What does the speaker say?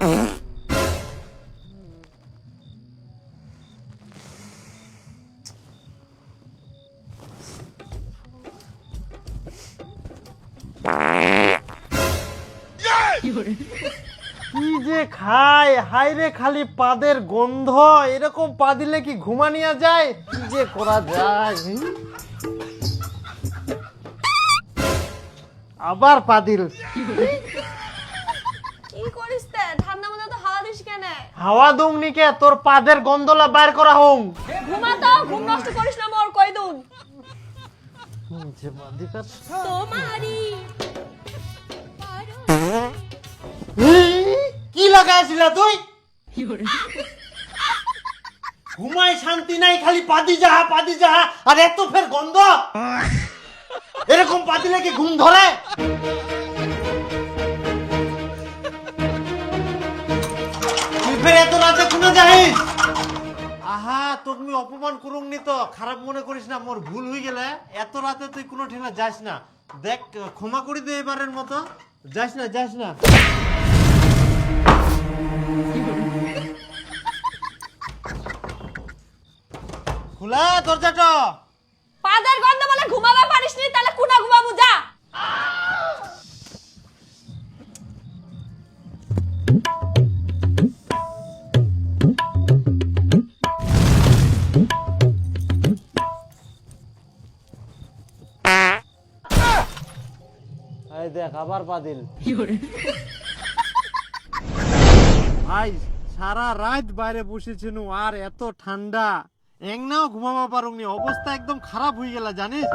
কি যে খায়, হাইরে খালি পাদের গন্ধ। এরকম পা দিলে কি ঘুমা নিয়ে যায়? কি যে করা যায়। আবার পা দিল। কি করিস তে? ঠান্ডা মধ্যে তো হাওয়া দিস কেন? হাওয়া দুমনি কে? তোর পাদের গন্ধলা বাইর করা হোম। ঘুমা তো, ঘুম নষ্ট করিস না মোর কই দুন। তোমারি কি লাগাইছিল তুই? ঘুমাই শান্তি নাই, খালি পাদি যাহা আর এত ফের গন্ধ। এরকম পাদিলে কি ঘুম ধরে? তুই ফের এত রাতে কোনে যাইস? আহা, তোকে আমি অপমান করুম নি তো, খারাপ মনে করিস না, মোর ভুল হয়ে গেলে। এত রাতে তুই কোনো ঠিনা যাস না। দেখ, ক্ষমা করে দে এবারের মতো। যাস না। খোলা দরজাটা। পাদের গন্ধ বলে ঘুমাবা পারিস নি, তাহলে কুনা ঘুমাবো যা। এই দেখ আবার পাদিল। ভাই, সারা রাত বাইরে বসেছিল আর এত ঠান্ডা, একনাও ঘুমাবা পারুনি, অবস্থা একদম খারাপ হয়ে গেল জানিস।